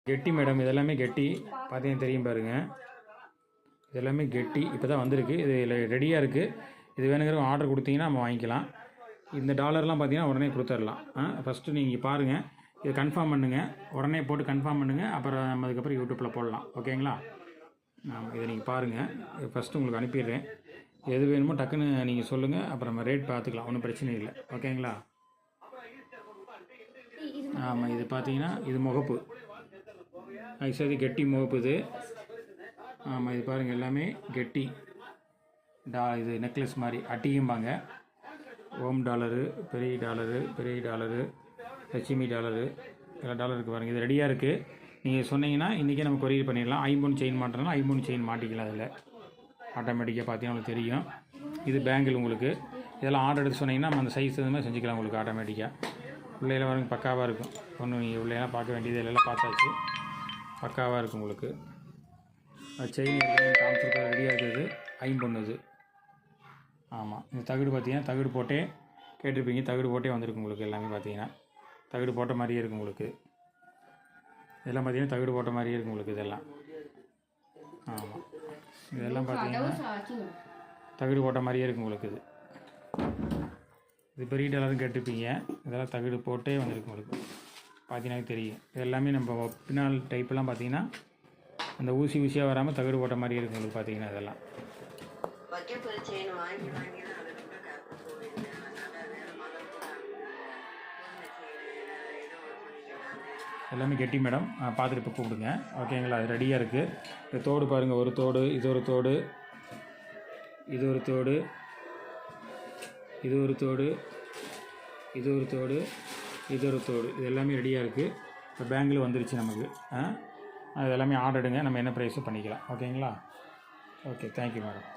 கெட்டி மேடம், இதெல்லாமே கெட்டி. பார்த்தீங்கன்னா தெரியும் பாருங்கள், இதெல்லாமே கெட்டி. இப்போ தான் வந்திருக்கு, இது ரெடியாக இருக்குது. இது வேணுங்கிற ஆர்டர் கொடுத்தீங்கன்னா நம்ம வாங்கிக்கலாம். இந்த டாலர்லாம் பார்த்தீங்கன்னா உடனே கொடுத்துடலாம். ஃபஸ்ட்டு நீங்கள் பாருங்கள், இதை கன்ஃபார்ம் பண்ணுங்கள், உடனே போட்டு கன்ஃபார்ம் பண்ணுங்கள். அப்புறம் நம்ம அதுக்கப்புறம் யூடியூப்பில் போடலாம். ஓகேங்களா? இதை நீங்கள் பாருங்கள். ஃபஸ்ட்டு உங்களுக்கு அனுப்பிடுறேன். எது வேணுமோ டக்குன்னு நீங்கள் சொல்லுங்கள், அப்புறம் நம்ம ரேட் பார்த்துக்கலாம். ஒன்றும் பிரச்சனை இல்லை. ஓகேங்களா? ஆமாம், இது பார்த்தீங்கன்னா இது முகப்பு, ஆக்சுவலி கெட்டி முகப்பு இது. ஆமாம், இது பாருங்கள், எல்லாமே கெட்டி இது நெக்லஸ் மாதிரி அட்டியும்பாங்க. ஓம் டாலரு, பெரிய டாலரு, பெரிய டாலரு, லட்சுமி டாலரு, எல்லா டாலருக்கு பாருங்கள். இது ரெடியாக இருக்குது. நீங்கள் சொன்னீங்கன்னா இன்றைக்கே நம்ம கொரியர் பண்ணிடலாம். ஐம்பொன் செயின் மாட்டினாலும் ஐம்பொன் செயின் மாட்டிக்கலாம். அதில் ஆட்டோமேட்டிக்காக பார்த்தீங்கன்னா உங்களுக்கு தெரியும். இது பேங்கிள் உங்களுக்கு. இதெல்லாம் ஆர்டர் எடுத்து சொன்னீங்கன்னா நம்ம அந்த சைஸ் இது மாதிரி செஞ்சுக்கலாம் உங்களுக்கு ஆட்டோமேட்டிக்காக. உள்ளேலாம் பாருங்கள், பக்காவாக இருக்கும். ஒன்றும் நீங்கள் உள்ளேலாம் பார்க்க வேண்டியது எல்லாம் பார்த்தாச்சு, பக்காவாக இருக்கும் உங்களுக்கு. செயின் காமிச்சிருக்க ரெடியாக இருக்குது. ஐம்பொன் இது. ஆமாம், இந்த தகடு பார்த்தீங்கன்னா தகடு போட்டே கேட்டிருப்பீங்க, தகடு போட்டே வந்திருக்கு உங்களுக்கு. எல்லாமே பார்த்தீங்கன்னா தகடு போட்ட மாதிரியே இருக்கும் உங்களுக்கு. இதெல்லாம் பார்த்தீங்கன்னா தகடு போட்ட மாதிரியே இருக்கும் உங்களுக்கு இதெல்லாம். ஆமாம், இதெல்லாம் பார்த்தீங்கன்னா தகடு போட்ட மாதிரியே இருக்கும் உங்களுக்கு. இது பெரிய டாலரும் கேட்டிருப்பீங்க, இதெல்லாம் தகடு போட்டே வந்திருக்கு உங்களுக்கு. பார்த்தீங்கன்னா தெரியும். இது எல்லாமே நம்ம பின்னால் டைப்பெல்லாம் பார்த்தீங்கன்னா அந்த ஊசி ஊசியாக வராமல் தகடு போட்ட மாதிரியே இருக்கும் உங்களுக்கு. பார்த்தீங்கன்னா இதெல்லாம் எல்லாமே கெட்டி மேடம். பார்த்துட்டு இப்போ கூப்பிடுங்க. ஓகேங்களா? அது ரெடியாக இருக்குது. இந்த தோடு பாருங்கள், ஒரு தோடு, இது ஒரு தோடு, இது ஒரு தோடு, இது ஒரு தோடு, இது ஒரு தோடு, இது ஒரு தோடு. இது எல்லாமே ரெடியாக இருக்குது. இப்போ பேங்கில் வந்துருச்சு நமக்கு. அது எல்லாமே ஆர்டர் எடுங்க, நம்ம என்ன ப்ரைஸும் பண்ணிக்கலாம். ஓகேங்களா? Okay, thank you madam.